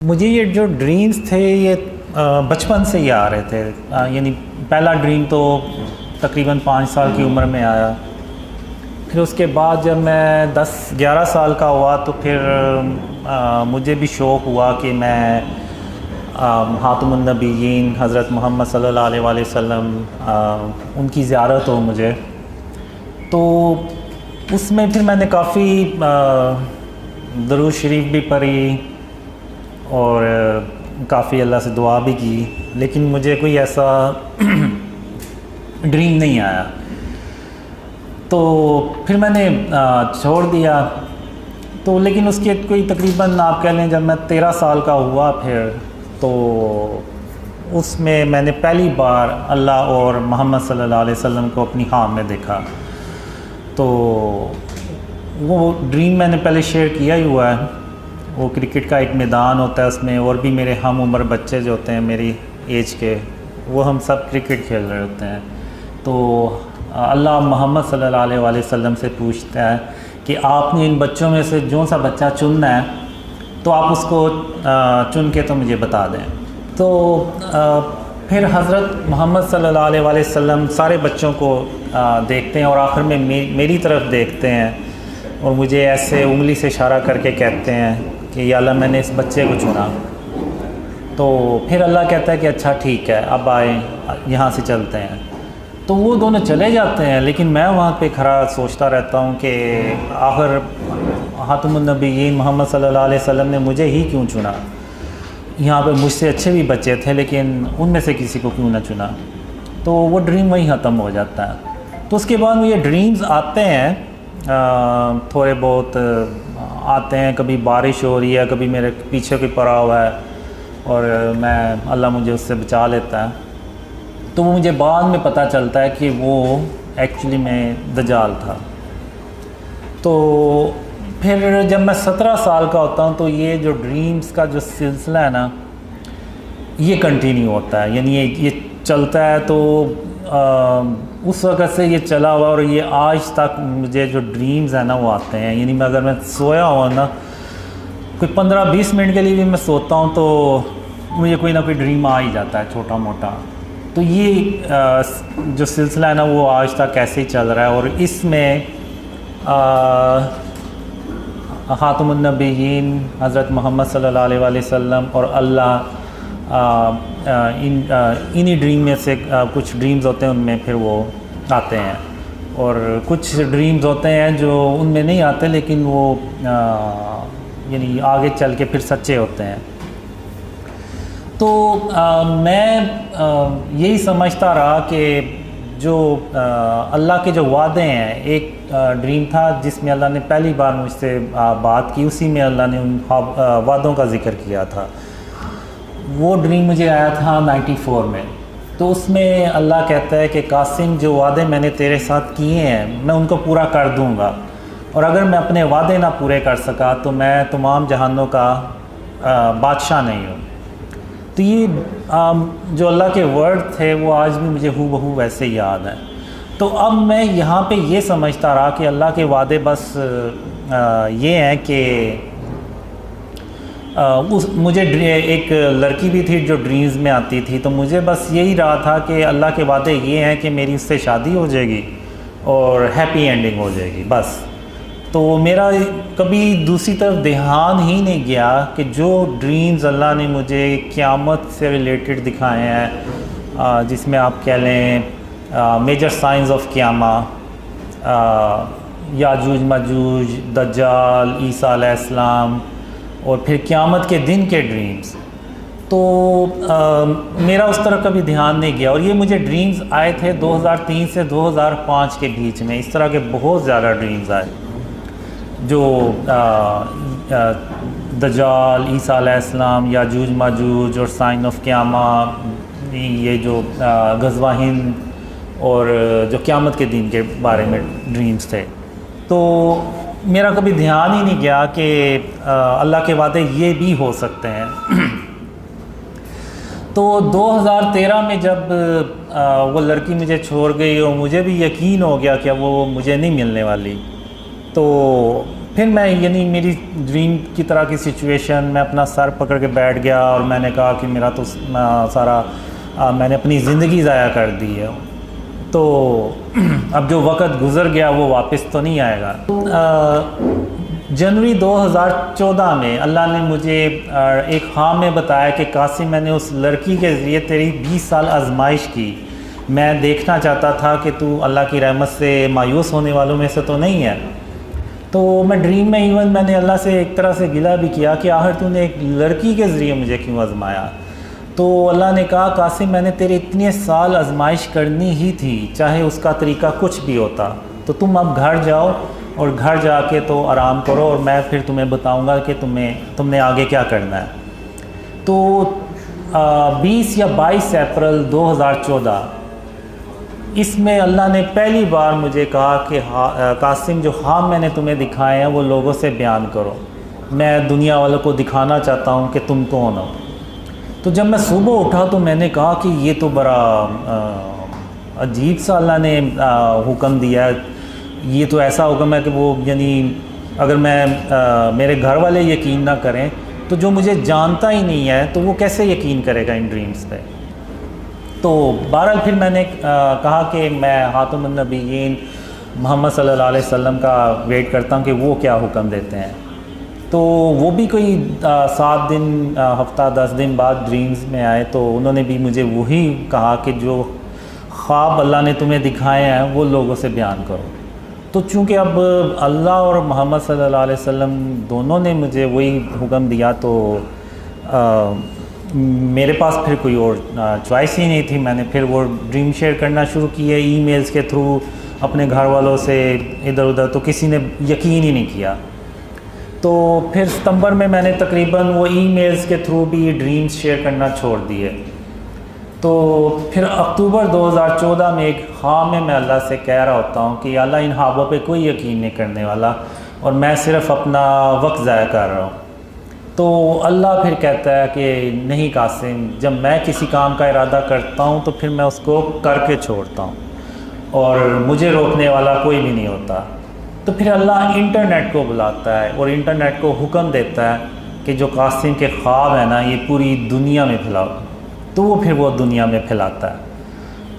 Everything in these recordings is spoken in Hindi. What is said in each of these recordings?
मुझे ये जो ड्रीम्स थे ये बचपन से ही आ रहे थे। यानी पहला ड्रीम तो तकरीबन 5 साल की उम्र में आया। फिर उसके बाद जब मैं 10-11 साल का हुआ तो फिर मुझे भी शौक़ हुआ कि मैं ख़ातमुन नबिय्यीन हज़रत मोहम्मद सल्लल्लाहु अलैहि वसल्लम उनकी ज़ियारत हो मुझे। तो उसमें फिर मैंने काफ़ी दरूद शरीफ भी पढ़ी और काफ़ी अल्लाह से दुआ भी की, लेकिन मुझे कोई ऐसा ड्रीम नहीं आया। तो फिर मैंने छोड़ दिया। तो लेकिन उसके कोई तकरीबन आप कह लें जब मैं 13 साल का हुआ फिर तो उसमें मैंने पहली बार अल्लाह और मोहम्मद सल्लल्लाहु अलैहि वसल्लम को अपनी ख्वाब में देखा। तो वो ड्रीम मैंने पहले शेयर किया ही हुआ है। वो क्रिकेट का एक मैदान होता है, उसमें और भी मेरे हम उम्र बच्चे जो होते हैं मेरी एज के, वो हम सब क्रिकेट खेल रहे होते हैं। तो अल्लाह मोहम्मद सल्लल्लाहु अलैहि वसल्लम से पूछता है कि आपने इन बच्चों में से जो सा बच्चा चुनना है तो आप उसको चुन के तो मुझे बता दें। तो फिर हज़रत मोहम्मद सल्लल्लाहु अलैहि वसल्लम सारे बच्चों को देखते हैं और आखिर में मेरी तरफ देखते हैं और मुझे ऐसे उंगली से इशारा करके कहते हैं कि या अल्लाह मैंने इस बच्चे को चुना। तो फिर अल्लाह कहता है कि अच्छा ठीक है, अब आए यहाँ से चलते हैं। तो वो दोनों चले जाते हैं, लेकिन मैं वहाँ पे खड़ा सोचता रहता हूँ कि आखिर ख़ातमुन नबिय्यीन मोहम्मद सल्लल्लाहु अलैहि वसल्लम ने मुझे ही क्यों चुना। यहाँ पे मुझसे अच्छे भी बच्चे थे, लेकिन उनमें से किसी को क्यों ना चुना। तो वो ड्रीम वहीं ख़त्म हो जाता है। तो उसके बाद ये ड्रीम्स आते हैं, थोड़े बहुत आते हैं। कभी बारिश हो रही है, कभी मेरे पीछे कोई पड़ा हुआ है और मैं अल्लाह मुझे उससे बचा लेता है। तो वो मुझे बाद में पता चलता है कि वो एक्चुअली में दज्जाल था। तो फिर जब मैं 17 साल का होता हूँ तो ये जो ड्रीम्स का जो सिलसिला है ना, ये कंटिन्यू होता है। यानी ये चलता है। तो उस वक़्त से ये चला हुआ और ये आज तक मुझे जो ड्रीम्स है ना वो आते हैं। यानी मैं अगर मैं सोया हुआ ना, कोई 15-20 मिनट के लिए भी मैं सोता हूँ तो मुझे कोई ना कोई ड्रीम आ ही जाता है छोटा मोटा। तो ये जो सिलसिला है ना वो आज तक ऐसे ही चल रहा है। और इसमें ख़ातमुन नबिय्यीन हज़रत मोहम्मद सल्लल्लाहु अलैहि वसल्लम और अल्लाह इन्हीं ड्रीम में से कुछ ड्रीम्स होते हैं, उनमें फिर वो आते हैं। और कुछ ड्रीम्स होते हैं जो उनमें नहीं आते, लेकिन वो यानी आगे चल के फिर सच्चे होते हैं। तो मैं यही समझता रहा कि जो अल्लाह के जो वादे हैं, एक ड्रीम था जिसमें अल्लाह ने पहली बार मुझसे बात की, उसी में अल्लाह ने उन वादों का ज़िक्र किया था। वो ड्रीम मुझे आया था 94 में। तो उसमें अल्लाह कहता है कि कासिम, जो वादे मैंने तेरे साथ किए हैं मैं उनको पूरा कर दूंगा, और अगर मैं अपने वादे ना पूरे कर सका तो मैं तमाम जहानों का बादशाह नहीं हूँ। तो ये जो अल्लाह के वर्ड थे वो आज भी मुझे हूबहू वैसे ही याद है। तो अब मैं यहाँ पे ये समझता रहा कि अल्लाह के वादे बस ये हैं कि मुझे एक लड़की भी थी जो ड्रीम्स में आती थी। तो मुझे बस यही रहा था कि अल्लाह के वादे ये हैं कि मेरी उससे शादी हो जाएगी और हैप्पी एंडिंग हो जाएगी बस। तो मेरा कभी दूसरी तरफ ध्यान ही नहीं गया कि जो ड्रीम्स अल्लाह ने मुझे क़यामत से रिलेटेड दिखाए हैं, जिसमें आप कह लें major science of क़यामा, Yajuj Majuj, दज्जाल, ईसा अलैहिस्सलाम और फिर क़यामत के दिन के ड्रीम्स। तो मेरा उस तरफ कभी ध्यान नहीं गया। और ये मुझे ड्रीम्स आए थे 2003 से 2005 के बीच में। इस तरह के बहुत ज़्यादा ड्रीम्स आए जो दज्जाल, ईसा अलैहिस्सलाम, याजूज माजूज और साइन ऑफ क़यामा, ये जो ग़ज़वा हिंद और जो क़यामत के दिन के बारे में ड्रीम्स थे। तो मेरा कभी ध्यान ही नहीं गया कि अल्लाह के वादे ये भी हो सकते हैं। तो 2013 में जब वो लड़की मुझे छोड़ गई और मुझे भी यकीन हो गया कि वो मुझे नहीं मिलने वाली, तो फिर मैं यानी मेरी ड्रीम की तरह की सिचुएशन, मैं अपना सर पकड़ के बैठ गया और मैंने कहा कि मेरा तो सारा मैंने अपनी ज़िंदगी ज़ाया कर दी है, तो अब जो वक़्त गुज़र गया वो वापस तो नहीं आएगा। जनवरी 2014 में अल्लाह ने मुझे एक ख्वाब में बताया कि कासिम, मैंने उस लड़की के ज़रिए तेरी 20 साल आजमाइश की। मैं देखना चाहता था कि तू अल्लाह की रहमत से मायूस होने वालों में से तो नहीं है। तो मैं ड्रीम में इवन मैंने अल्लाह से एक तरह से गिला भी किया कि आखिर तूने एक लड़की के ज़रिए मुझे क्यों आजमाया। तो अल्लाह ने कहा, कासिम, मैंने तेरे इतने साल आजमाइश करनी ही थी, चाहे उसका तरीका कुछ भी होता। तो तुम अब घर जाओ और घर जाके तो आराम करो और मैं फिर तुम्हें बताऊंगा कि तुमने आगे क्या करना है। तो 20 या 22 अप्रैल 2014 इसमें अल्लाह ने पहली बार मुझे कहा कि कासिम, जो ख्वाब मैंने तुम्हें दिखाए हैं वो लोगों से बयान करो। मैं दुनिया वालों को दिखाना चाहता हूँ कि तुम कौन हो। तो जब मैं सुबह उठा तो मैंने कहा कि ये तो बड़ा अजीब सा अल्लाह ने हुक्म दिया है। ये तो ऐसा हुक्म है कि वो यानी अगर मैं मेरे घर वाले यकीन ना करें तो जो मुझे जानता ही नहीं है तो वो कैसे यकीन करेगा इन ड्रीम्स पे। तो बहरहाल फिर मैंने कहा कि मैं खातमुन नबीयीन मोहम्मद सल्लल्लाहु अलैहि वसल्लम का वेट करता हूँ कि वो क्या हुक्म देते हैं। तो वो भी कोई 7 दिन हफ्ता 10 दिन बाद ड्रीम्स में आए, तो उन्होंने भी मुझे वही कहा कि जो ख्वाब अल्लाह ने तुम्हें दिखाए हैं वो लोगों से बयान करो। तो चूँकि अब अल्लाह और मोहम्मद सल्लल्लाहु अलैहि वसल्लम दोनों ने मुझे वही हुक्म दिया, तो मेरे पास फिर कोई और चॉइस ही नहीं थी। मैंने फिर वो ड्रीम शेयर करना शुरू किए ईमेल्स के थ्रू अपने घर वालों से इधर उधर, तो किसी ने यकीन ही नहीं किया। तो फिर सितंबर में मैंने तकरीबन वो ईमेल्स के थ्रू भी ड्रीम्स शेयर करना छोड़ दिए। तो फिर अक्टूबर 2014 में एक ख्वाब में मैं अल्लाह से कह रहा होता हूँ कि अल्लाह, इन ख्वाबों पे कोई यकीन नहीं करने वाला और मैं सिर्फ़ अपना वक्त ज़ाया कर रहा हूँ। तो अल्लाह फिर कहता है कि नहीं कासिम, जब मैं किसी काम का इरादा करता हूँ तो फिर मैं उसको करके छोड़ता हूँ और मुझे रोकने वाला कोई भी नहीं होता। तो फिर अल्लाह इंटरनेट को बुलाता है और इंटरनेट को हुक्म देता है कि जो कासिम के ख्वाब है ना, ये पूरी दुनिया में फैलाओ। तो वो फिर वो दुनिया में फैलाता है।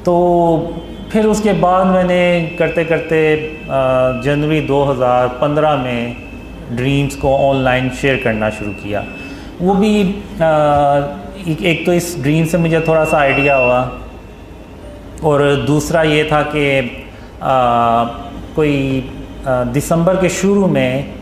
तो फिर उसके बाद मैंने करते करते जनवरी 2015 में ड्रीम्स को ऑनलाइन शेयर करना शुरू किया। वो भी एक तो इस ड्रीम से मुझे थोड़ा सा आइडिया हुआ और दूसरा ये था कि कोई दिसंबर के शुरू में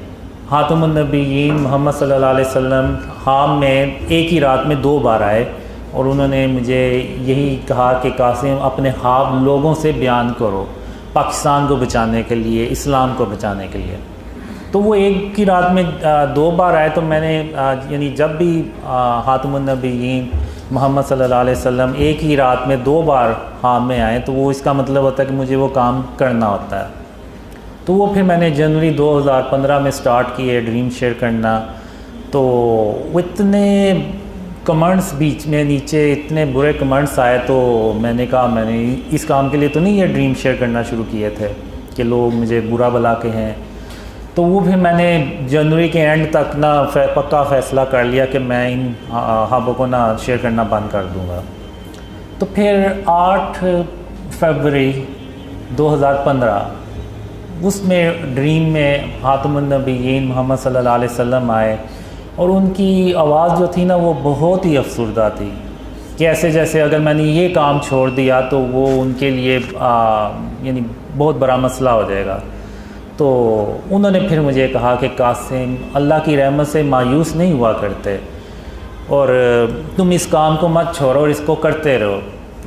खातमुन नबीयीन मोहम्मद सल्लल्लाहु अलैहि वसल्लम ख्वाब में एक ही रात में 2 बार आए और उन्होंने मुझे यही कहा कि कासिम, अपने ख्वाब लोगों से बयान करो, पाकिस्तान को बचाने के लिए, इस्लाम को बचाने के लिए। तो वो एक ही रात में 2 बार आए। तो मैंने यानी जब भी खातमुन नबीयीन मोहम्मद सल्लल्लाहु अलैहि वसल्लम एक ही रात में 2 बार ख्वाब में आए तो वो इसका मतलब होता है कि मुझे वो काम करना होता है। तो वो फिर मैंने जनवरी 2015 में स्टार्ट किए ड्रीम शेयर करना। तो वो इतने कमेंट्स बीच में नीचे इतने बुरे कमेंट्स आए, तो मैंने कहा मैंने इस काम के लिए तो नहीं ये ख्वाब शेयर करना शुरू किए थे कि लोग मुझे बुरा भला के हैं। तो वो फिर मैंने जनवरी के एंड तक ना पक्का फ़ैसला कर लिया कि मैं इन ख्वाबों को ना शेयर करना बंद कर दूँगा। तो फिर 8 फरवरी 2015 उसमें ड्रीम में खातमुन नबीयीन मोहम्मद सल्लल्लाहु अलैहि वसल्लम आए और उनकी आवाज़ जो थी ना वो बहुत ही अफसरदा थी कि ऐसे जैसे अगर मैंने ये काम छोड़ दिया तो वो उनके लिए यानी बहुत बड़ा मसला हो जाएगा। तो उन्होंने फिर मुझे कहा कि कासिम, अल्लाह की रहमत से मायूस नहीं हुआ करते और तुम इस काम को मत छोड़ो और इसको करते रहो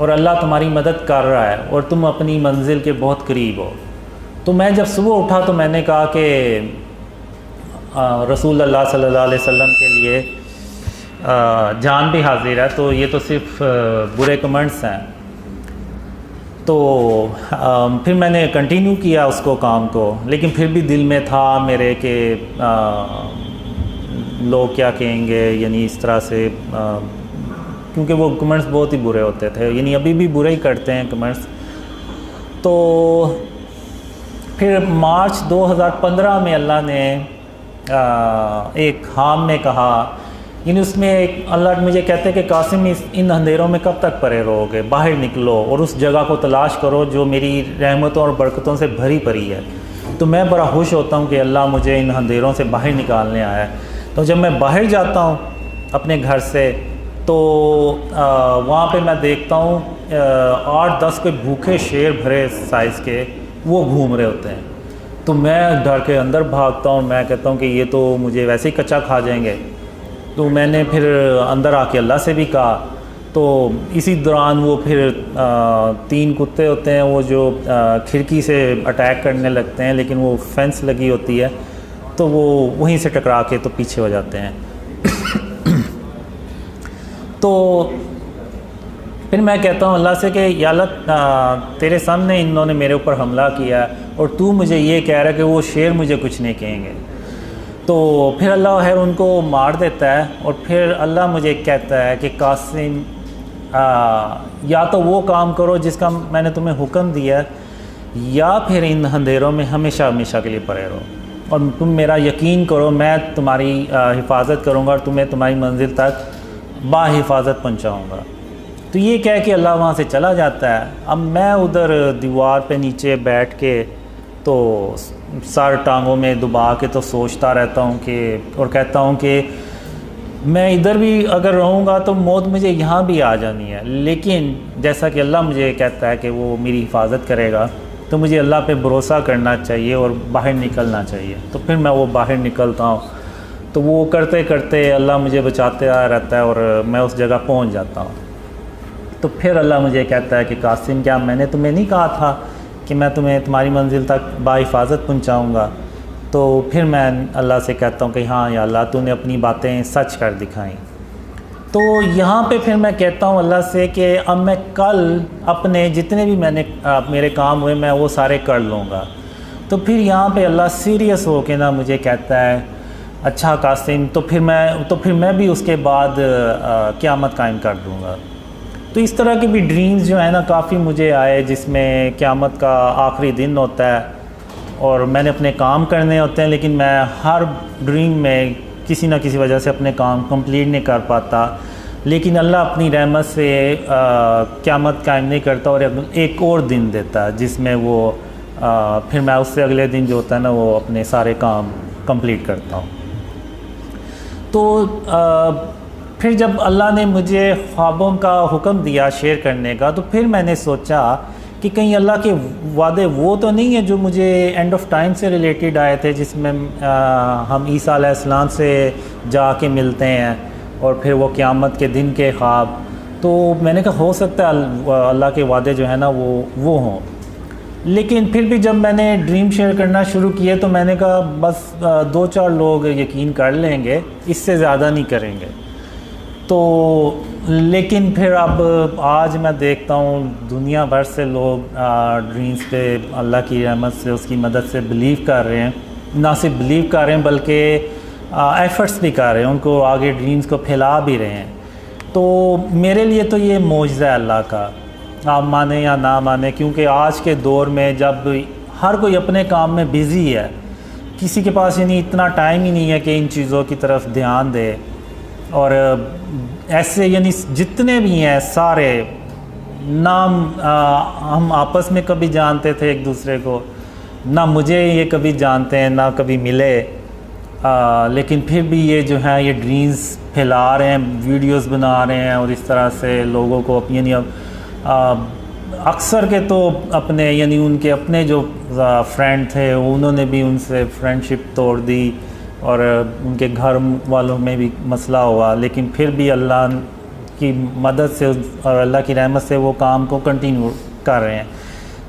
और अल्लाह तुम्हारी मदद कर रहा है और तुम अपनी मंजिल के बहुत करीब हो। तो मैं जब सुबह उठा तो मैंने कहा कि रसूल अल्लाह सल्लल्लाहु अलैहि वसल्लम के लिए जान भी हाजिर है, तो ये तो सिर्फ बुरे कमेंट्स हैं। तो फिर मैंने कंटिन्यू किया उसको काम को, लेकिन फिर भी दिल में था मेरे कि लोग क्या कहेंगे, यानी इस तरह से क्योंकि वो कमेंट्स बहुत ही बुरे होते थे, यानी अभी भी बुरे ही करते हैं कमेंट्स। तो फिर मार्च 2015 में अल्लाह ने एक खाम में कहा, यानी उसमें एक अल्लाह मुझे कहते हैं कि कासिम इन अंधेरों में कब तक पड़े रहोगे, बाहर निकलो और उस जगह को तलाश करो जो मेरी रहमतों और बरकतों से भरी पड़ी है। तो मैं बड़ा खुश होता हूँ कि अल्लाह मुझे इन अंधेरों से बाहर निकालने आया है। तो जब मैं बाहर जाता हूँ अपने घर से तो वहाँ पे मैं देखता हूँ 8-10 कोई भूखे शेर भरे साइज़ के वो घूम रहे होते हैं। तो मैं डर के अंदर भागता हूँ, मैं कहता हूँ कि ये तो मुझे वैसे ही कच्चा खा जाएंगे। तो मैंने फिर अंदर आके अल्लाह से भी कहा। तो इसी दौरान वो फिर 3 कुत्ते होते हैं वो जो खिड़की से अटैक करने लगते हैं, लेकिन वो फेंस लगी होती है तो वो वहीं से टकरा के तो पीछे हो जाते हैं। तो फिर मैं कहता हूँ अल्लाह से कि या अल्लाह तेरे सामने इन्होंने मेरे ऊपर हमला किया और तू मुझे ये कह रहा है कि वो शेर मुझे कुछ नहीं कहेंगे। तो फिर अल्लाह है उनको मार देता है और फिर अल्लाह मुझे कहता है कि कासिम या तो वो काम करो जिसका मैंने तुम्हें हुक्म दिया या फिर इन अंधेरों में हमेशा हमेशा के लिए पड़े रहो और तुम मेरा यकीन करो, मैं तुम्हारी हिफाजत करूँगा और तुम्हें तुम्हारी मंजिल तक बाहिफाजत पहुँचाऊँगा। तो ये कह के अल्लाह वहाँ से चला जाता है। अब मैं उधर दीवार पे नीचे बैठ के तो सर टांगों में दबा के तो सोचता रहता हूँ कि और कहता हूँ कि मैं इधर भी अगर रहूँगा तो मौत मुझे यहाँ भी आ जानी है, लेकिन जैसा कि अल्लाह मुझे कहता है कि वो मेरी हिफाजत करेगा तो मुझे अल्लाह पे भरोसा करना चाहिए और बाहर निकलना चाहिए। तो फिर मैं वो बाहर निकलता हूँ तो वो करते करते अल्लाह मुझे बचाते रहता है और मैं उस जगह पहुँच जाता हूँ। तो फिर अल्लाह मुझे कहता है कि कासिम क्या मैंने तुम्हें नहीं कहा था कि मैं तुम्हें तुम्हारी मंजिल तक बाहिफाजत पहुँचाऊँगा। तो फिर मैं अल्लाह से कहता हूँ कि हाँ या अल्लाह तूने अपनी बातें सच कर दिखाई। तो यहाँ पे फिर मैं कहता हूँ अल्लाह से कि अब मैं कल अपने जितने भी मेरे काम हुए मैं वो सारे कर लूँगा। तो फिर यहाँ पे अल्लाह सीरियस हो के ना मुझे कहता है अच्छा कासिम तो फिर मैं भी उसके बाद क़यामत कायम कर दूँगा। तो इस तरह के भी ड्रीम्स जो है ना काफ़ी मुझे आए जिसमें क़यामत का आखिरी दिन होता है और मैंने अपने काम करने होते हैं, लेकिन मैं हर ड्रीम में किसी न किसी वजह से अपने काम कंप्लीट नहीं कर पाता। लेकिन अल्लाह अपनी रहमत से क़यामत कायम नहीं करता और एक और दिन देता है जिसमें वो फिर मैं उससे अगले दिन जो होता है ना वो अपने सारे काम कंप्लीट करता हूँ। तो फिर जब अल्लाह ने मुझे ख्वाबों का हुक्म दिया शेयर करने का तो फिर मैंने सोचा कि कहीं अल्लाह के वादे वो तो नहीं है जो मुझे एंड ऑफ टाइम से रिलेटेड आए थे जिसमें हम ईसा अलैहिस्सलाम से जाके मिलते हैं और फिर वो क़यामत के दिन के ख्वाब। तो मैंने कहा हो सकता है अल्लाह के वादे जो है ना वो हों। लेकिन फिर भी जब मैंने ड्रीम शेयर करना शुरू किए तो मैंने कहा बस 2-4 लोग यकीन कर लेंगे, इससे ज़्यादा नहीं करेंगे। तो लेकिन फिर अब आज मैं देखता हूँ दुनिया भर से लोग ड्रीम्स पे अल्लाह की रहमत से उसकी मदद से बिलीव कर रहे हैं, ना सिर्फ बिलीव कर रहे हैं बल्कि एफ़र्ट्स भी कर रहे हैं, उनको आगे ड्रीम्स को फैला भी रहे हैं। तो मेरे लिए तो ये मौजज़ा है अल्लाह का, आप माने या ना माने, क्योंकि आज के दौर में जब हर कोई अपने काम में बिज़ी है, किसी के पास यानी इतना टाइम ही नहीं है कि इन चीज़ों की तरफ ध्यान दे। और ऐसे यानी जितने भी हैं सारे नाम हम आपस में कभी जानते थे एक दूसरे को, ना मुझे ये कभी जानते हैं ना कभी मिले, लेकिन फिर भी ये जो है ये ड्रीम्स फैला रहे हैं, वीडियोस बना रहे हैं और इस तरह से लोगों को यानी अक्सर के तो अपने यानी उनके अपने जो फ्रेंड थे उन्होंने भी उनसे फ्रेंडशिप तोड़ दी और उनके घर वालों में भी मसला हुआ, लेकिन फिर भी अल्लाह की मदद से और अल्लाह की रहमत से वो काम को कंटिन्यू कर रहे हैं।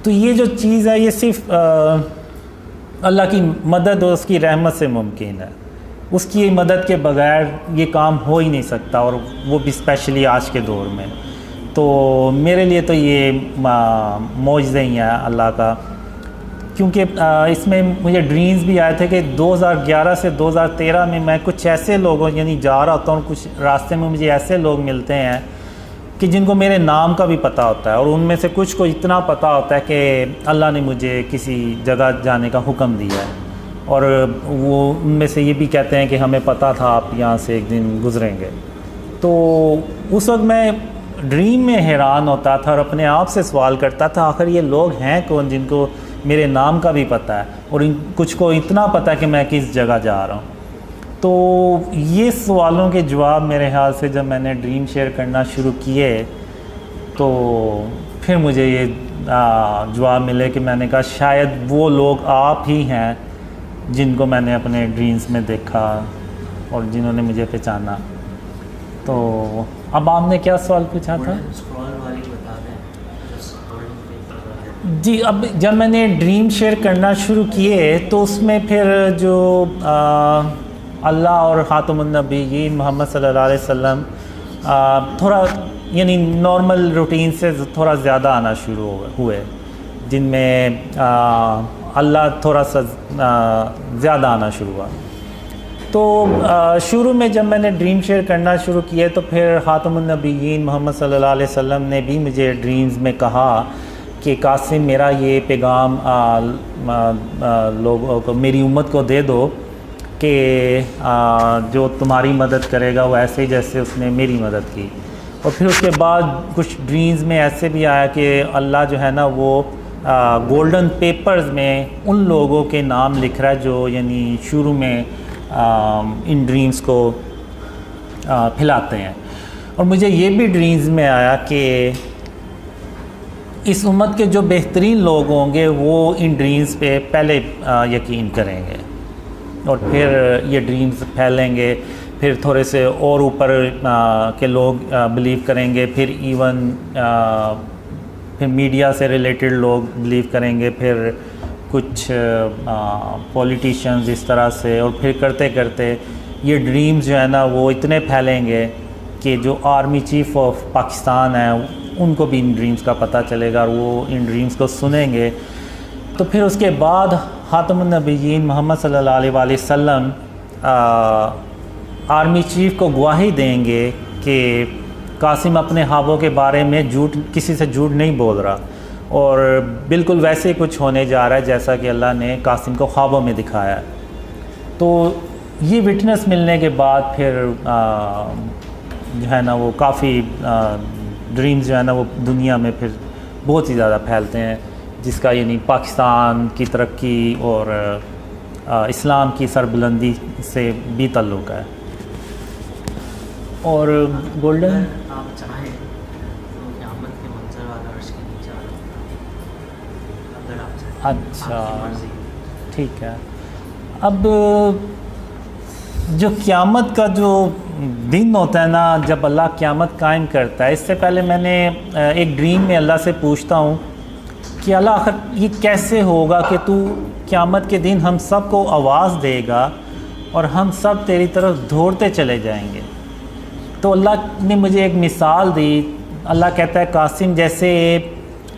तो ये जो चीज़ है ये सिर्फ अल्लाह की मदद और उसकी रहमत से मुमकिन है, उसकी मदद के बगैर ये काम हो ही नहीं सकता, और वो भी स्पेशली आज के दौर में। तो मेरे लिए तो ये मौजज़ा ही है अल्लाह का, क्योंकि इसमें मुझे ड्रीम्स भी आए थे कि 2011 से 2013 में मैं कुछ ऐसे लोगों यानी जा रहा होता हूँ, कुछ रास्ते में मुझे ऐसे लोग मिलते हैं कि जिनको मेरे नाम का भी पता होता है, और उनमें से कुछ को इतना पता होता है कि अल्लाह ने मुझे किसी जगह जाने का हुक्म दिया है, और वो उनमें से ये भी कहते हैं कि हमें पता था आप यहाँ से एक दिन गुजरेंगे। तो उस वक्त मैं ड्रीम में हैरान होता था और अपने आप से सवाल करता था आखिर ये लोग हैं कौन जिनको मेरे नाम का भी पता है और कुछ को इतना पता है कि मैं किस जगह जा रहा हूँ। तो ये सवालों के जवाब मेरे ख्याल से जब मैंने ड्रीम शेयर करना शुरू किए तो फिर मुझे ये जवाब मिले कि मैंने कहा शायद वो लोग आप ही हैं जिनको मैंने अपने ड्रीम्स में देखा और जिन्होंने मुझे पहचाना। तो अब आपने क्या सवाल पूछा था? जी, अब जब मैंने ड्रीम शेयर करना शुरू किए तो उसमें फिर जो अल्लाह और ख़ातमुन नबीय्यीन मोहम्मद सल्लल्लाहु अलैहि वसल्लम थोड़ा यानी नॉर्मल रूटीन से थोड़ा ज़्यादा आना शुरू हुए, जिनमें अल्लाह थोड़ा सा ज़्यादा आना शुरू हुआ। तो शुरू में जब मैंने ड्रीम शेयर करना शुरू किए तो फिर ख़ातमुन नबीय्यीन मोहम्मद सल्लल्लाहु अलैहि वसल्लम ने भी मुझे ड्रीम्स में कहा कि कासिम मेरा ये पैगाम लोगों को, मेरी उम्मत को दे दो कि जो तुम्हारी मदद करेगा वो ऐसे ही जैसे उसने मेरी मदद की। और फिर उसके बाद कुछ ड्रीम्स में ऐसे भी आया कि अल्लाह जो है ना वो गोल्डन पेपर्स में उन लोगों के नाम लिख रहा है जो यानी शुरू में इन ड्रीम्स को फैलाते हैं। और मुझे ये भी ड्रीम्स में आया कि इस उम्मत के जो बेहतरीन लोग होंगे वो इन ड्रीम्स पे पहले यकीन करेंगे और फिर ये ड्रीम्स फैलेंगे, फिर थोड़े से और ऊपर के लोग बिलीव करेंगे, फिर इवन फिर मीडिया से रिलेटेड लोग बिलीव करेंगे, फिर कुछ पॉलिटिशियंस इस तरह से, और फिर करते करते ये ड्रीम्स जो है ना वो इतने फैलेंगे कि जो आर्मी चीफ़ ऑफ पाकिस्तान है उनको भी इन ड्रीम्स का पता चलेगा और वो इन ड्रीम्स को सुनेंगे। तो फिर उसके बाद ख़ातमुन नबीय्यीन मोहम्मद सल्लल्लाहु अलैहि वसल्लम आर्मी चीफ़ को गवाही देंगे कि कासिम अपने ख्वाबों के बारे में किसी से झूठ नहीं बोल रहा और बिल्कुल वैसे ही कुछ होने जा रहा है जैसा कि अल्लाह ने कासिम को ख्वाबों में दिखाया। तो ये विटनेस मिलने के बाद फिर जो है ना वो काफ़ी ड्रीम्स जो है ना वो दुनिया में फिर बहुत ही ज़्यादा फैलते हैं, जिसका यानी पाकिस्तान की तरक्की और इस्लाम की सरबुलंदी से भी ताल्लुक़ है। और गोल्डन आप चाहें तो क़यामत के मंजर वाला अर्श के नीचे वाला अगर आप चाहें। अच्छा ठीक है। अब जो क़यामत का जो दिन होता है ना, जब अल्लाह क़यामत कायम करता है, इससे पहले मैंने एक ड्रीम में अल्लाह से पूछता हूँ कि अल्लाह आखिर ये कैसे होगा कि तू क़यामत के दिन हम सब को आवाज़ देगा और हम सब तेरी तरफ दौड़ते चले जाएंगे। तो अल्लाह ने मुझे एक मिसाल दी। अल्लाह कहता है कासिम जैसे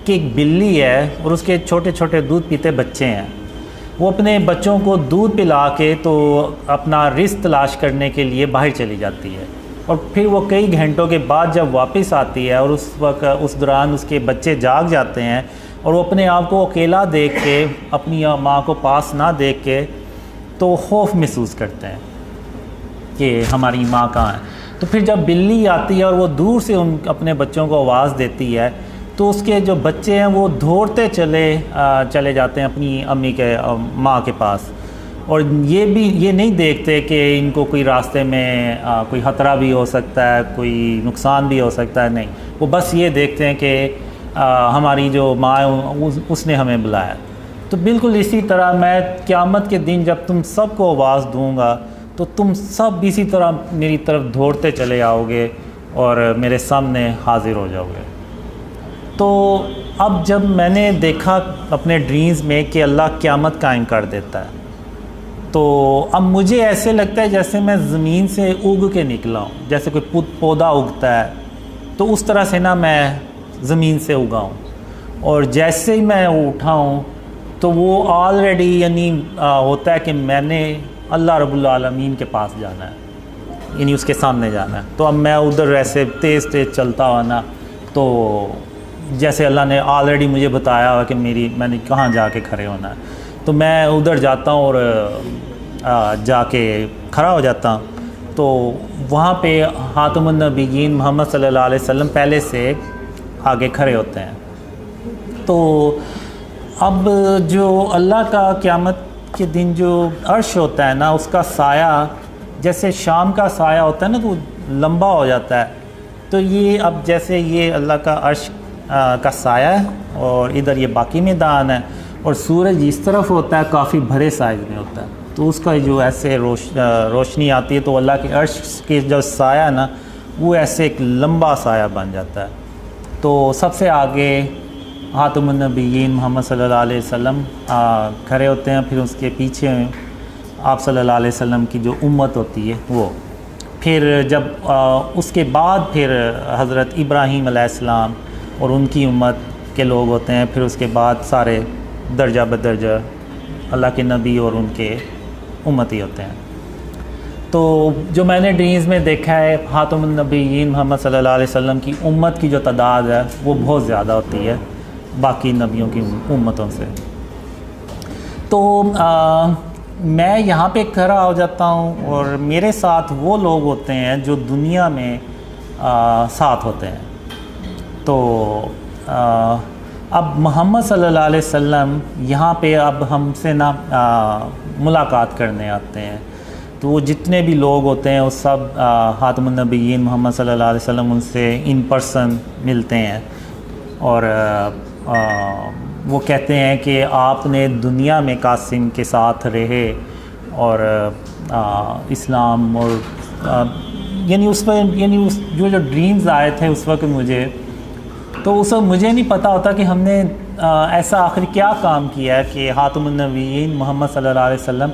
कि एक बिल्ली है और उसके छोटे छोटे दूध पीते बच्चे हैं, वो अपने बच्चों को दूध पिला के तो अपना रिस्क तलाश करने के लिए बाहर चली जाती है और फिर वो कई घंटों के बाद जब वापस आती है और उस वक्त उस दौरान उसके बच्चे जाग जाते हैं और वो अपने आप को अकेला देख के, अपनी माँ को पास ना देख के तो खौफ महसूस करते हैं कि हमारी माँ कहाँ है। तो फिर जब बिल्ली आती है और वो दूर से अपने बच्चों को आवाज़ देती है तो उसके जो बच्चे हैं वो दौड़ते चले जाते हैं अपनी अम्मी के माँ के पास, और ये नहीं देखते कि इनको कोई रास्ते में कोई ख़तरा भी हो सकता है, कोई नुकसान भी हो सकता है। नहीं, वो बस ये देखते हैं कि हमारी जो माँ है उसने हमें बुलाया। तो बिल्कुल इसी तरह मैं क़यामत के दिन जब तुम सबको आवाज़ दूँगा तो तुम सब इसी तरह मेरी तरफ दौड़ते चले आओगे और मेरे सामने हाज़िर हो जाओगे। तो अब जब मैंने देखा अपने ड्रीम्स में कि अल्लाह क़यामत कायम कर देता है, तो अब मुझे ऐसे लगता है जैसे मैं ज़मीन से उग के निकला हूँ, जैसे कोई पौधा उगता है तो उस तरह से ना मैं ज़मीन से उगा हूँ, और जैसे ही मैं उठा हूँ तो वो ऑलरेडी यानी होता है कि मैंने अल्लाह रब्बुल आलमीन के पास जाना है, यानी उसके सामने जाना है। तो अब मैं उधर ऐसे तेज़ चलता हुआ ना, तो जैसे अल्लाह ने ऑलरेडी मुझे बताया हुआ कि मैंने कहाँ जाके खड़े होना है। तो मैं उधर जाता हूँ और जाके खड़ा हो जाता हूँ। तो वहाँ पे हातमुन नबिय्यीन मोहम्मद सल्लल्लाहु अलैहि वसल्लम पहले से आगे खड़े होते हैं। तो अब जो अल्लाह का क़यामत के दिन जो अर्श होता है ना, उसका साया जैसे शाम का साया होता है ना, तो लंबा हो जाता है। तो ये अब जैसे ये अल्लाह का अर्श का साया है और इधर ये बाकी मैदान है, और सूरज इस तरफ होता है, काफ़ी भरे साइज में होता है। तो उसका जो ऐसे रोशनी आती है, तो अल्लाह के अर्श के जो साया ना, वो ऐसे एक लंबा साया बन जाता है। तो सबसे आगे हातमुन नबिय्यीन मोहम्मद सल्लल्लाहु अलैहि वसल्लम खड़े होते हैं। फिर उसके पीछे आप सल्लल्लाहु अलैहि वसल्लम की जो उम्मत होती है वो। फिर जब उसके बाद फिर हज़रत इब्राहीम अलैहिस्सलाम और उनकी उम्मत के लोग होते हैं। फिर उसके बाद सारे दर्जा बदर्जा अल्लाह के नबी और उनके उम्मती होते हैं। तो जो मैंने ड्रीम्स में देखा है, हातमुन नबिय्यीन मोहम्मद सल्लल्लाहु अलैहि वसल्लम की उम्मत की जो तादाद है वो बहुत ज़्यादा होती है बाकी नबियों की उम्मतों से। तो मैं यहाँ पे खड़ा हो जाता हूँ और मेरे साथ वो लोग होते हैं जो दुनिया में साथ होते हैं। तो अब मोहम्मद सल्लल्लाहु अलैहि वसल्लम यहाँ पे अब हमसे ना मुलाकात करने आते हैं। तो वो जितने भी लोग होते हैं वो सब हातमुन नबिय्यीन मोहम्मद सल्लल्लाहु अलैहि वसल्लम उनसे इन पर्सन मिलते हैं और वो कहते हैं कि आपने दुनिया में कासिम के साथ रहे और इस्लाम और यानी उस पर यानी उस जो ड्रीम्स आए थे उस वक्त मुझे, तो उस वक्त मुझे नहीं पता होता कि हमने ऐसा आखिर क्या काम किया है कि हातमुन नबिय्यीन मोहम्मद सल्लल्लाहु अलैहि वसल्लम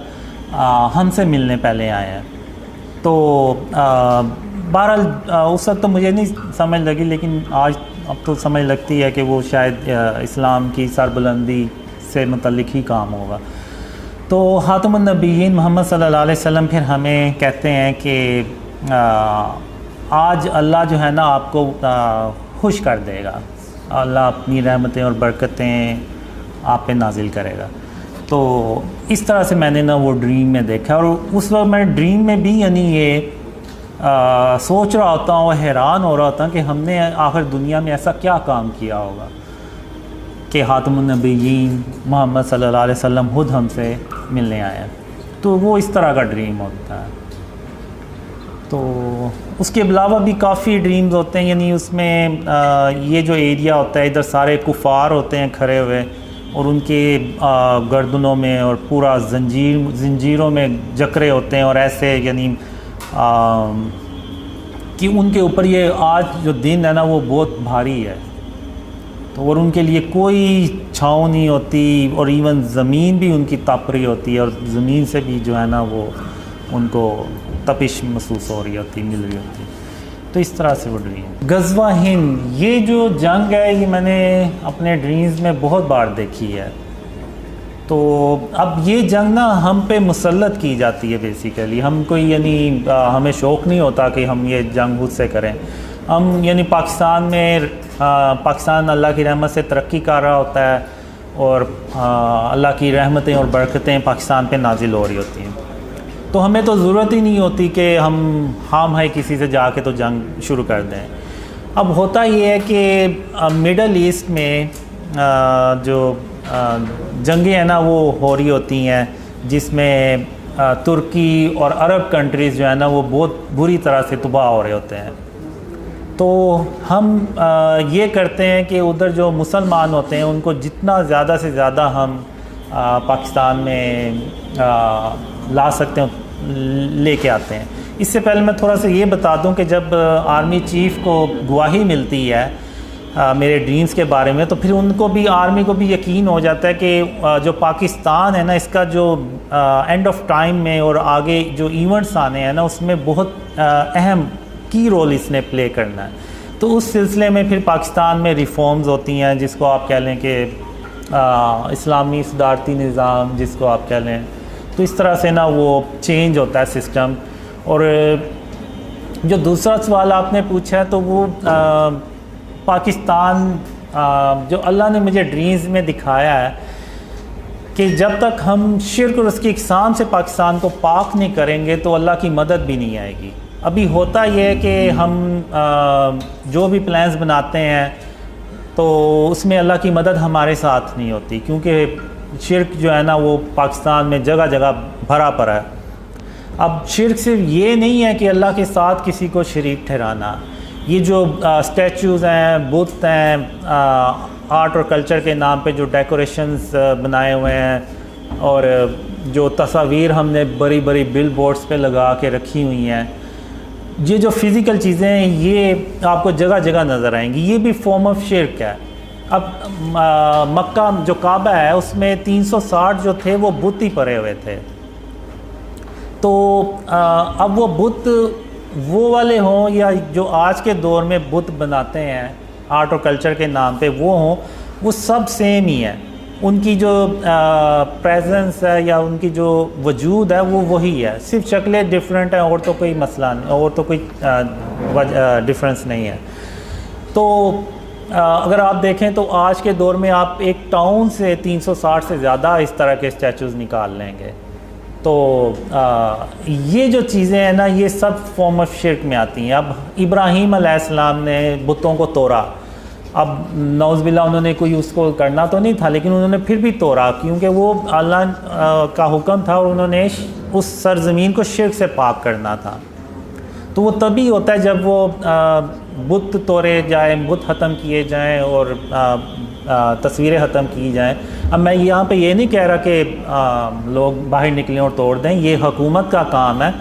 हमसे मिलने पहले आए हैं। तो बहरहाल उस वक्त तो मुझे नहीं समझ लगी, लेकिन आज अब तो समझ लगती है कि वो शायद इस्लाम की सरबुलंदी से मुतल्लिक ही काम होगा। तो हातमुन नबिय्यीन मोहम्मद सल्लल्लाहु अलैहि वसल्लम फिर हमें कहते हैं कि आज अल्लाह जो है ना आपको खुश कर देगा, अल्लाह अपनी रहमतें और बरकतें आप पे नाजिल करेगा। तो इस तरह से मैंने ना वो ड्रीम में देखा, और उस वक्त मैं ड्रीम में भी यानी ये सोच रहा होता हूँ, हैरान हो रहा होता कि हमने आखिर दुनिया में ऐसा क्या काम किया होगा कि हातमुन नबिय्यीन मोहम्मद सल्लल्लाहु अलैहि वसल्लम खुद हमसे मिलने आए हैं। तो वो इस तरह का ड्रीम होता है। तो उसके अलावा भी काफ़ी ड्रीम्स होते हैं, यानी उसमें ये जो एरिया होता है इधर सारे कुफ़ार होते हैं खड़े हुए, और उनके गर्दनों में और पूरा जंजीरों में जकरे होते हैं, और ऐसे यानी कि उनके ऊपर ये आज जो दिन है ना वो बहुत भारी है। तो और उनके लिए कोई छाँव नहीं होती, और इवन ज़मीन भी उनकी तप रही होती है, और ज़मीन से भी जो है ना वो उनको तपिश महसूस हो रही होती, मिल रही होती। तो इस तरह से वो ड्रीम। गज़वा हिंद, ये जो जंग है ये मैंने अपने ड्रीम्स में बहुत बार देखी है। तो अब ये जंग ना हम पे मुसल्लत की जाती है बेसिकली। हम कोई यानी हमें शौक़ नहीं होता कि हम ये जंग खुद से करें। हम यानी पाकिस्तान में पाकिस्तान अल्लाह की रहमत से तरक्की कर रहा होता है, और अल्लाह की रहमतें और बरकतें पाकिस्तान पे नाजिल हो रही होती हैं। तो हमें तो ज़रूरत ही नहीं होती कि हम है किसी से जाके तो जंग शुरू कर दें। अब होता ये है कि मिडल ईस्ट में जो जंगें हैं ना वो हो रही होती हैं, जिसमें तुर्की और अरब कंट्रीज़ जो है ना वो बहुत बुरी तरह से तबाह हो रहे होते हैं। तो हम ये करते हैं कि उधर जो मुसलमान होते हैं उनको जितना ज़्यादा से ज़्यादा हम पाकिस्तान में ला सकते हैं लेके आते हैं। इससे पहले मैं थोड़ा सा ये बता दूं कि जब आर्मी चीफ़ को गवाही मिलती है मेरे ड्रीम्स के बारे में, तो फिर उनको भी आर्मी को भी यकीन हो जाता है कि जो पाकिस्तान है ना इसका जो एंड ऑफ टाइम में और आगे जो इवेंट्स आने हैं ना उसमें बहुत अहम की रोल इसने प्ले करना है। तो उस सिलसिले में फिर पाकिस्तान में रिफॉर्म्स होती हैं, जिसको आप कह लें कि इस्लामी सदारती निज़ाम जिसको आप कह लें। तो इस तरह से ना वो चेंज होता है सिस्टम। और जो दूसरा सवाल आपने पूछा है तो वो पाकिस्तान जो अल्लाह ने मुझे ड्रीम्स में दिखाया है कि जब तक हम शिर्क और उसकी इक़साम से पाकिस्तान को पाक नहीं करेंगे तो अल्लाह की मदद भी नहीं आएगी। अभी होता यह है कि हम जो भी प्लान्स बनाते हैं तो उसमें अल्लाह की मदद हमारे साथ नहीं होती, क्योंकि शिर्क जो है ना वो पाकिस्तान में जगह जगह भरा पड़ा है। अब शिर्क सिर्फ ये नहीं है कि अल्लाह के साथ किसी को शरीक ठहराना, ये जो स्टैचूज़ हैं, बुत हैं, आर्ट और कल्चर के नाम पे जो डेकोरेशंस बनाए हुए हैं और जो तस्वीर हमने बड़ी बड़ी बिल बोर्ड्स पर लगा के रखी हुई हैं, ये जो फ़िज़िकल चीज़ें हैं ये आपको जगह जगह नज़र आएंगी, ये भी फॉर्म ऑफ शिर्क है। अब मक्का जो काबा है उसमें 360 जो थे वो बुत ही पड़े हुए थे, तो अब वो बुत वो वाले हों या जो आज के दौर में बुत बनाते हैं आर्ट और कल्चर के नाम पे वो हों, वो सब सेम ही है। उनकी जो प्रेजेंस है या उनकी जो वजूद है वो वही है, सिर्फ शक्लें डिफरेंट हैं और तो कोई मसला नहीं, और तो कोई डिफरेंस नहीं है। तो अगर आप देखें तो आज के दौर में आप एक टाउन से 360 से ज़्यादा इस तरह के स्टैचूज़ निकाल लेंगे। तो ये जो चीज़ें हैं ना ये सब फॉर्म ऑफ शिर्क में आती हैं। अब इब्राहीम अलैहिस्सलाम ने बुतों को तोड़ा, अब नौज़बिल्ला उन्होंने कोई उसको करना तो नहीं था लेकिन उन्होंने फिर भी तोड़ा, क्योंकि वो अल्लाह का हुक्म था और उन्होंने उस सरज़मीन को शिर्क से पाक करना था। तो वो तभी होता है जब वो बुत तोड़े जाए, बुत ख़त्म किए जाएं और तस्वीरें ख़त्म की जाएं। अब मैं यहाँ पे ये नहीं कह रहा कि लोग बाहर निकलें और तोड़ दें, ये हुकूमत का काम है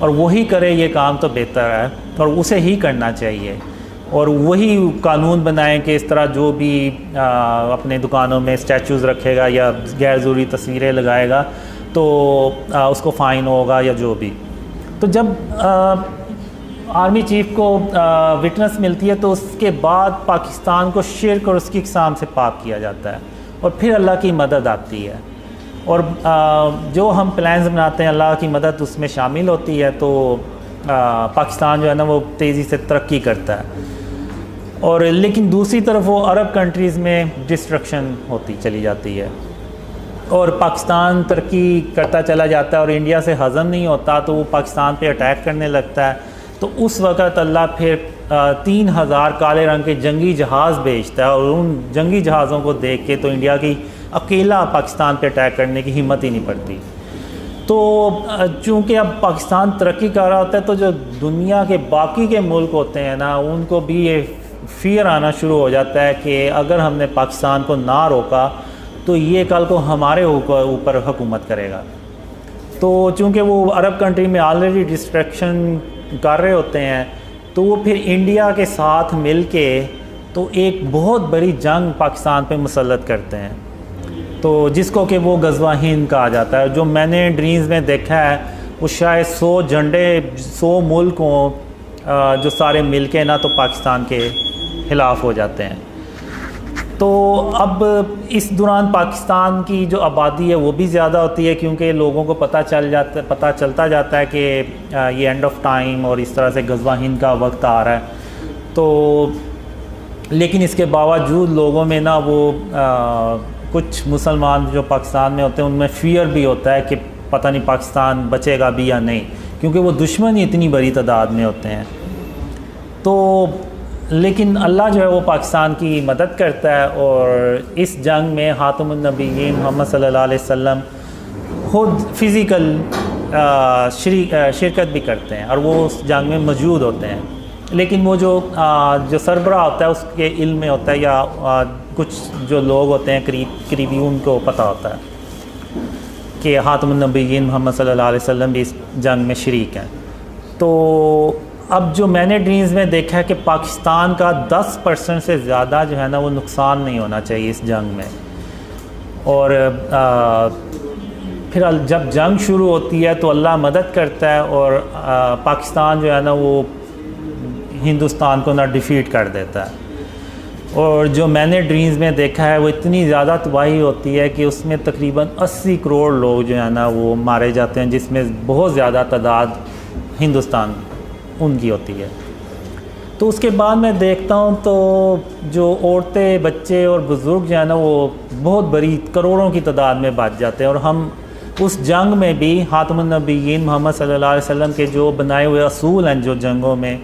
और वही करे ये काम तो बेहतर है और उसे ही करना चाहिए, और वही कानून बनाएं कि इस तरह जो भी अपने दुकानों में स्टैचूज़ रखेगा या गैर ज़रूरी तस्वीरें लगाएगा तो उसको फ़ाइन होगा या जो भी। तो जब आर्मी चीफ़ को विटनेस मिलती है तो उसके बाद पाकिस्तान को शिर्क और उसकी इक़साम से पाक किया जाता है और फिर अल्लाह की मदद आती है, और जो हम प्लान्स बनाते हैं अल्लाह की मदद उसमें शामिल होती है। तो पाकिस्तान जो है ना वो तेज़ी से तरक्की करता है, और लेकिन दूसरी तरफ वो अरब कंट्रीज़ में डिस्ट्रक्शन होती चली जाती है और पाकिस्तान तरक्की करता चला जाता है और इंडिया से हज़म नहीं होता तो वो पाकिस्तान पे अटैक करने लगता है। तो उस वक़्त अल्लाह फिर 3000 काले रंग के जंगी जहाज़ भेजता है, और उन जंगी जहाज़ों को देख के तो इंडिया की अकेला पाकिस्तान पे अटैक करने की हिम्मत ही नहीं पड़ती। तो चूँकि अब पाकिस्तान तरक्की कर रहा होता है तो जो दुनिया के बाकी के मुल्क होते हैं ना उनको भी ये फ़ियर आना शुरू हो जाता है कि अगर हमने पाकिस्तान को ना रोका तो ये कल को हमारे ऊपर हुकूमत करेगा। तो चूँकि वो अरब कंट्री में ऑलरेडी डिस्ट्रक्शन कर रहे होते हैं तो वो फिर इंडिया के साथ मिल के तो एक बहुत बड़ी जंग पाकिस्तान पे मुसल्लत करते हैं, तो जिसको कि वो गज़वा हिंद कहा जाता है। जो मैंने ड्रीम्स में देखा है वो शायद 100 झंडे 100 मुल्क हों जो सारे मिल के ना तो पाकिस्तान के ख़िलाफ़ हो जाते हैं। तो अब इस दौरान पाकिस्तान की जो आबादी है वो भी ज़्यादा होती है, क्योंकि लोगों को पता चलता जाता है कि ये एंड ऑफ टाइम और इस तरह से गज़वा हिंद का वक्त आ रहा है। तो लेकिन इसके बावजूद लोगों में ना वो कुछ मुसलमान जो पाकिस्तान में होते हैं उनमें फ़ियर भी होता है कि पता नहीं पाकिस्तान बचेगा भी या नहीं, क्योंकि वो दुश्मन ही इतनी बड़ी तादाद में होते हैं। तो लेकिन अल्लाह जो है वो पाकिस्तान की मदद करता है, और इस जंग में ख़ातमुन नबिय्यीन मोहम्मद सल्लल्लाहु अलैहि वसल्लम खुद फ़िज़िकल शिरकत भी करते हैं और वो उस जंग में मौजूद होते हैं। लेकिन वो जो सरबराह होता है उसके इल्म में होता है, या कुछ जो लोग होते हैं करीबी उनको पता होता है कि ख़ातमुन नबिय्यीन मोहम्मद सल्लल्लाहु अलैहि वसल्लम भी इस जंग में शरीक हैं। तो अब जो मैंने ड्रीम्स में देखा है कि पाकिस्तान का 10% से ज़्यादा जो है ना वो नुकसान नहीं होना चाहिए इस जंग में, और फिर जब जंग शुरू होती है तो अल्लाह मदद करता है और पाकिस्तान जो है ना वो हिंदुस्तान को ना डिफ़ीट कर देता है। और जो मैंने ड्रीम्स में देखा है वो इतनी ज़्यादा तबाही होती है कि उसमें तकरीबन 80 करोड़ लोग जो है ना वो मारे जाते हैं, जिसमें बहुत ज़्यादा तादाद हिंदुस्तान उनकी होती है। तो उसके बाद मैं देखता हूँ तो जो औरतें, बच्चे और बुज़ुर्ग जो है ना, वो बहुत बड़ी करोड़ों की तादाद में बच जाते हैं। और हम उस जंग में भी खातमुन नबिय्यीन मोहम्मद सल्लल्लाहु अलैहि वसल्लम के जो बनाए हुए असूल हैं जो जंगों में,